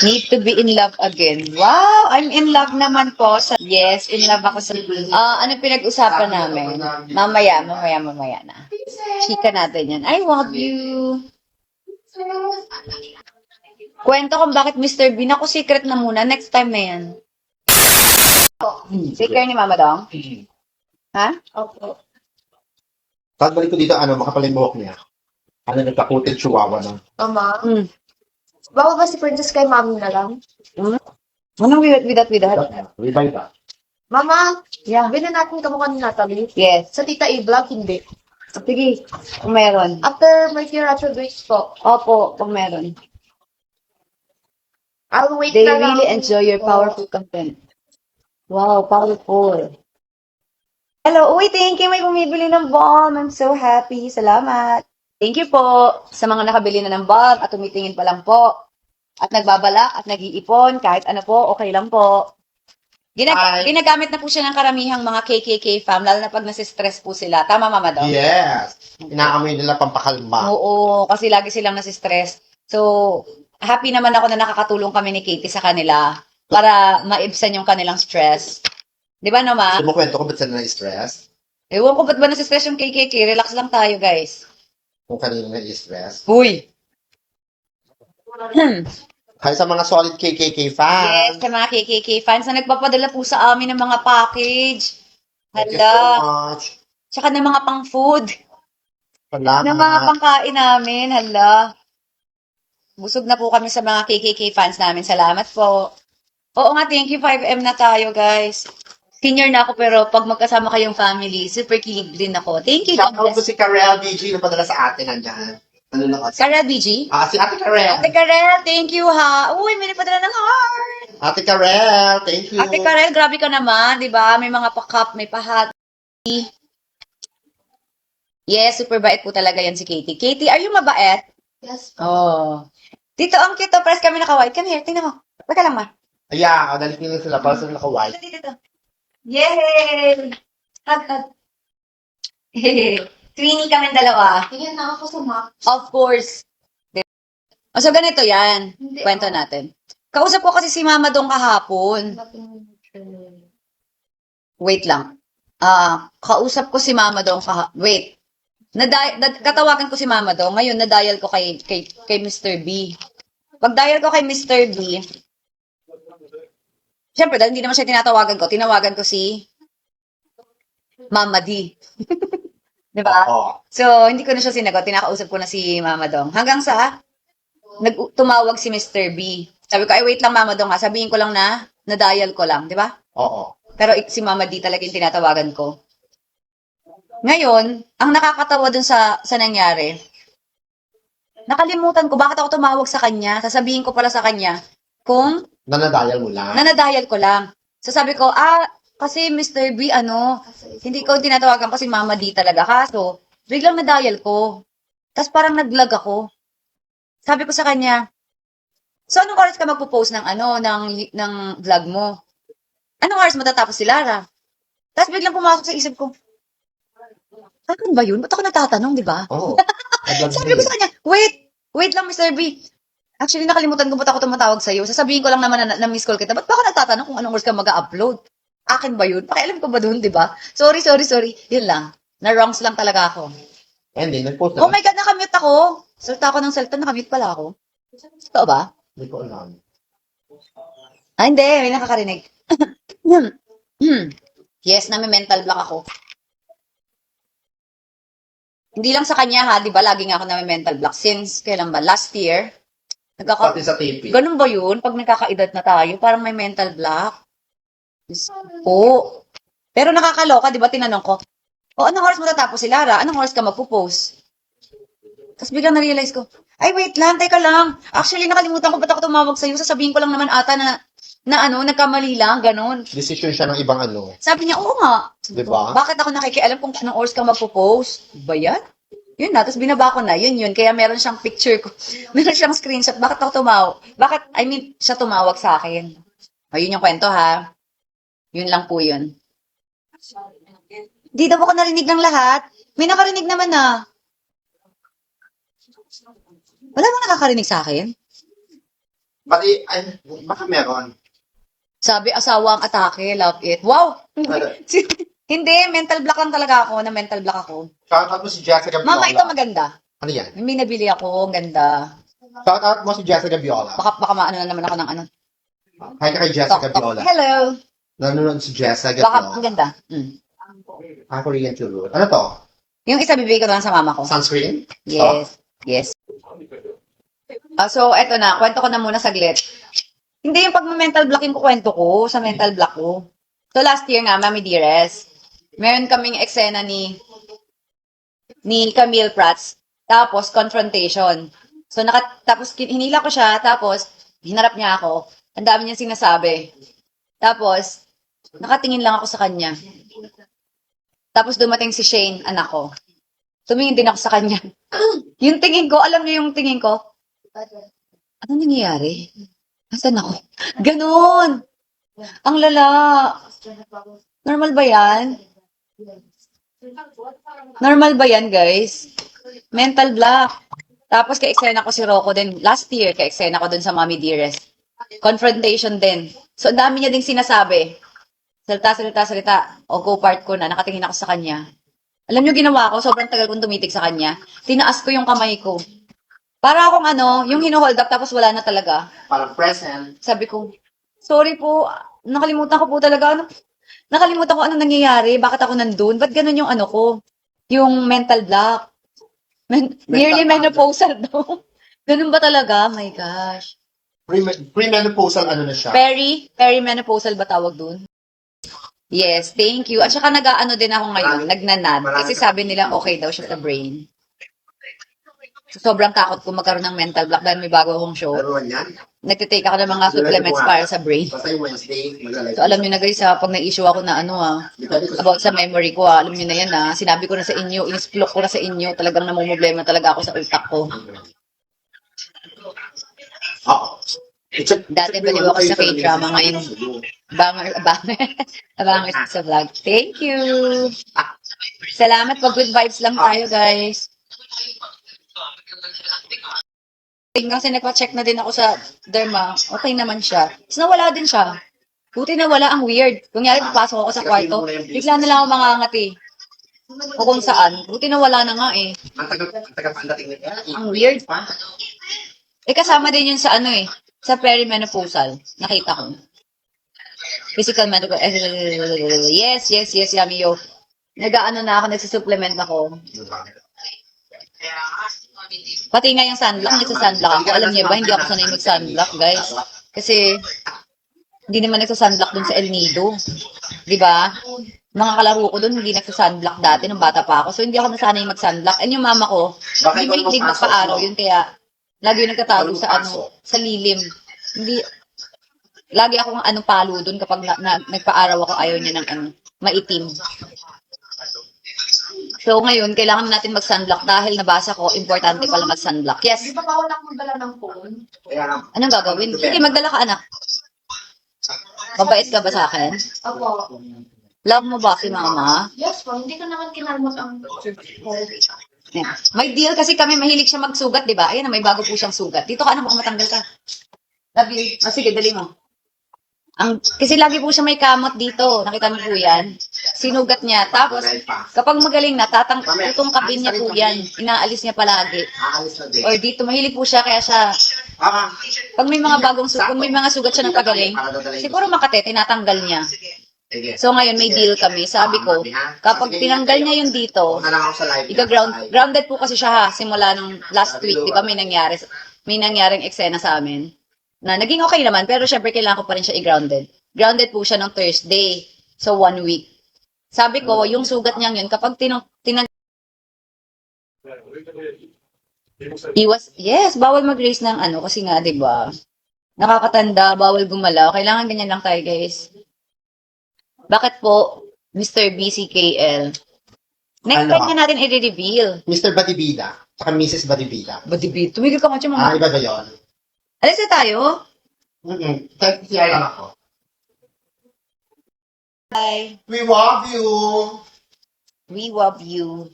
Need to be in love again. Wow, I'm in love naman po. Yes, in love ako sa... ano pinag-usapan namin? Mamaya na. Chika natin yan. I love you. Kwento kung bakit Mr. Bean. Ako secret na muna. Next time na yan. Take care ni Mama Dong. Ha? Opo. Pagbalik ko dito, makapal yung buhok niya. Nagkakutin chihuahua na. Mama, Mm. bawal ba si Princess kay mami na lang? Anong with that? We buy that. Mama, Yeah. bilhin natin kamukha ni Natalie. Yes. Sa Tita A-Vlog, hindi. Sige, kung meron. After my Kiracho Grace po, Opo, kung meron. I'll wait They na lang. really enjoy your powerful content. Wow, powerful. Hello, uy, thank you. May bumibili ng bomb. I'm so happy. Salamat. Thank you po sa mga nakabili na ng bomb at tumitingin pa lang po. At nagbabalak at nag-iipon. Kahit ano po, okay lang po. Ginagamit na po siya ng karamihang mga KKK fam, lalo na pag nasistress po sila. Tama, Mama Dong? Yes. Inaamoy nila pampakalma. Oo, kasi lagi silang nasistress. So, happy naman ako na nakakatulong kami ni Katie sa kanila para maibsan yung kanilang stress. Di ba, Nama? Gusto mo kwento ko ba't sila na-stress? Ewan ko ba't ba nasistress yung KKK? Relax lang tayo, guys. Kung kanino na-stress. Uy! Hi sa mga solid KKK Yes, fans. sa mga KKK fans na nagpapadala po sa amin ng mga package. Thank you so Hala. much. Tsaka ng mga pang-food. Salamat. Ng mga pangkain namin. Hala. Busog na po kami sa mga KKK fans namin. Salamat po. Oo nga, thank you. 5M na tayo, guys. Senior na ako, pero pag magkasama kayong family, super kilig din ako. Thank you, Shout God out ko bless. si Karel BG na padala sa atin nandiyan. Ano na kasi? Karel BG? Si Ate Karel. Ate Karel, thank you ha. Uy, may napadala ng heart. Ate Karel, thank you. Ate Karel, grabe ka naman, di ba? May mga pa-cup, may pa-hat. Yes, super bait po talaga yan si Katie. Katie, are you mabait? Yes. Oh. Dito, ang cute. Press kami naka-white. Come here, tingnan mo. Teka lang, ma. Yeah, dalit nila sila para sa naka-white. Dito. Yay! Hug. Twinnie kami dalawa. Tingnan na ako sa map. Of course. O, so ganito yan. Hindi Kwento ako. natin. Kausap ko kasi si Mama Dong kahapon. Wait lang. Kausap ko si Mama Dong kahapon. Wait. Katawagan ko si Mama Dong. Ngayon, na-dial ko kay Mr. B. Pag-dial ko kay Mr. B, siyempre, dahil hindi naman siya tinawagan ko si Mama D. Di ba? Oo. So, hindi ko na siya sinagot. Tinakausap ko na si Mama Dong. Hanggang sa, tumawag si Mr. B. Sabi ko, ay wait lang Mama Dong ha. Sabihin ko lang na, na-dial ko lang. Di ba? Oo. Pero si Mama D talaga yung tinatawagan ko. Ngayon, ang nakakatawa dun sa nangyari, nakalimutan ko bakit ako tumawag sa kanya. Sasabihin ko pala sa kanya kung Nanadayal mo lang. nanadayal ko lang. So sabi ko, kasi Mr. B, hindi ko tinatawagan ko si Mama D talaga. Kaso, biglang nadayal ko. Tapos parang nag-lag ako. Sabi ko sa kanya, so anong oras ka magpo-post ng ng vlog mo? Anong oras matatapos si Lara? Tapos biglang pumasok sa isip ko, akin ba yun? Ba't ako natatanong, di ba? Oo. Sabi ko sa kanya, wait lang Mr. B. Actually, nakalimutan ko ba't ako tumatawag sa'yo. Sasabihin ko lang naman na miss call kita. Ba't ba ako nagtatanong kung anong oras ka mag-upload? Akin ba yun? Pakialam ko ba doon, di ba? Sorry. Yun lang. Na-wrongs lang talaga ako. Hindi, nag-post Oh na. my God, nakamute ako. Salta ako ng salta, nakamute pala ako. Totoo ba? Hindi ko alam. Hindi. May nakakarinig. Yes, mental block ako. Hindi lang sa kanya ha, di ba? Lagi nga ako mental block. Since, kailan ba? Last year. Pati sa TV. Ganun ba yun? Pag nagkakaedad na tayo, parang may mental block. Oo. Pero nakakaloka, di ba? Tinanong ko, anong oras mo tatapos si Lara? Anong oras ka magpo-post? Tapos biglang na-realize ko, ay wait lang, teka lang. Actually, nakalimutan ko ba't ako tumawag sa'yo. Sasabihin ko lang naman ata na nagkamali lang, ganun. Decision siya ng ibang Sabi niya, oo nga. Di ba? Bakit ako nakikialam kung anong oras ka magpo-post? Ba yan? Yun na, tapos binaba ko na, yun. Kaya meron siyang picture ko. Meron siyang screenshot. Bakit ako tumawag? Siya tumawag sa akin. Yun yung kwento ha. Yun lang po yun. Di daw ako narinig ng lahat. May nakarinig naman na. Wala bang nakakarinig sa akin? Pati, ay, baka meron. Sabi, asawa ang atake, love it. Wow! Ano? Hindi, mental block lang talaga ako, na mental block ako. Shoutout mo si Jessica Viola. Mama, ito maganda. Ano yan? May nabili ako, ang ganda. Shoutout mo si Jessica Viola. Baka maano na naman ako ng ano. Hi ka kay Jessica Tok, tok. Viola. Hello. Nanonood si Jessica Baka, ang Viola. ganda. Korean churro. Ano to? Yung isa bibigay ko lang sa mama ko. Sunscreen? Yes. Yes. So, eto na. Kwento ko na muna saglit. Hindi yung pag-mental block yung kwento ko sa mental block ko. So, last year nga, Mami Dearest, meron kaming eksena ni Camille Prats. Tapos, confrontation. So, tapos hinila ko siya. Tapos, hinarap niya ako. Ang dami niyang sinasabi. Tapos, nakatingin lang ako sa kanya. Tapos, dumating si Shane, anak ko. Tumingin din ako sa kanya. Yung tingin ko, alam niyo yung tingin ko? Ano nangyayari? Nasaan ako? Ganon! Ang lala! Normal ba yan? Normal ba yan, guys? Mental block. Tapos ka-eksena ko si Rocco din. Last year, ka-eksena ko dun sa Mommy Dearest. Confrontation din. So, ang dami niya ding sinasabi. Salita. O go part ko na. Nakatingin ako sa kanya. Alam niyo ginawa ko? Sobrang tagal kong tumitig sa kanya. Tinaas ko yung kamay ko. Para akong yung hinuhold up tapos wala na talaga. Parang present. Sabi ko, sorry po, nakalimutan ko po talaga. Nakalimutan ko ano nangyayari, bakit ako nandun, ba't ganun yung ano ko, yung mental block. Nearly menopausal daw. Ganun ba talaga? My gosh. Premenopausal ano na siya? Perimenopausal ba tawag dun? Yes, thank you. At saka nag-ano din ako ngayon, nagnanad. Kasi sabi nila okay daw siya sa brain. So, sobrang takot ko magkaroon ng mental block dahil may bago akong show. Laruan yan? Nagtitake ako ng mga supplements para sa brain. Basta yung Wednesday, maglalagay. So, alam niyo na guys, pag na-issue ako na about sa memory ko, alam niyo na yan sinabi ko na sa inyo, in-explore ko na sa inyo, talagang namumblema talaga ako sa utak ko. Oo. Dati baliw ako sa K-drama, ngayon, bangers sa vlog. Thank you! Salamat, pag good vibes lang tayo guys. Kasi nagpa-check na din ako sa derma, okay naman siya. Tapos nawala din siya. Buti nawala, ang weird. Kunyari, papasok ako sa kwarto, bigla na lang ako mangangati. O kung saan. Buti nawala na nga eh. Ang tagal pa ang dating nila. Ang weird. Kasama din yun sa sa perimenopausal. Nakita ko. Physical medical. Yes, yummy yo. Nag-ano na ako, nagsusupplement ako. Pati nga yung sunblock, nagsa-sunblock ako. Alam niyo ba, hindi ako sanay mag-sunblock, guys. Kasi, hindi naman nagsa-sunblock dun sa El Nido. Di ba? Mga kalaro ko dun, hindi nagsa-sunblock dati nung bata pa ako. So, hindi ako nasanay mag-sunblock. And yung mama ko, hindi mahilig magpa-araw yun. Kaya, lagi yung nagtatago sa lilim. Hindi, lagi akong palo dun kapag nagpa-araw ako, ayaw niya ng maitim. So, ngayon, kailangan natin mag-sunblock dahil nabasa ko, importante pala mag-sunblock. Yes. Di ba bawal ako magdala ng phone? Anong gagawin? Hindi, magdala ka, anak. Mabait ka ba sa akin? Opo. Love mo ba si mama? Yes po, hindi ko naman kinalmot ang Yeah. May deal kasi kami, mahilig siya magsugat, di ba? Ayan, may bago po siyang sugat. Dito ka, anak, baka matanggal ka. Love you. Sige, dali mo. Kasi lagi po siya may kamot dito. Nakita niyo po yan. Sinugat niya. Tapos, kapag magaling na, tutungkapin niya po yan. Inaalis niya palagi. Aalis na din. Or dito, mahilig po siya, kaya siya, pag may mga bagong sugat, kung may mga sugat siya ng pagaling, siguro makate, tinatanggal niya. So, ngayon, may deal kami. Sabi ko, kapag tinanggal niya yung dito, grounded po kasi siya simula nung last week, di ba, may nangyaring eksena sa amin. Na naging okay naman, pero syempre kailangan ko pa rin siya i-grounded. Grounded po siya ng Thursday. So, 1 week. Sabi ko, yung sugat niya yun, kapag yes, bawal mag-raise ng kasi nga, di ba? Nakakatanda, bawal gumalaw. Kailangan ganyan lang tayo, guys. Bakit po, Mr. BCKL? Next time na natin i-reveal. Mr. Badibida. Saka Mrs. Badibida. Badibid, tumigil ka nga, mama. Iba ba yun? Alis na tayo? Kahit siya lang ako. Bye. We love you! We love you.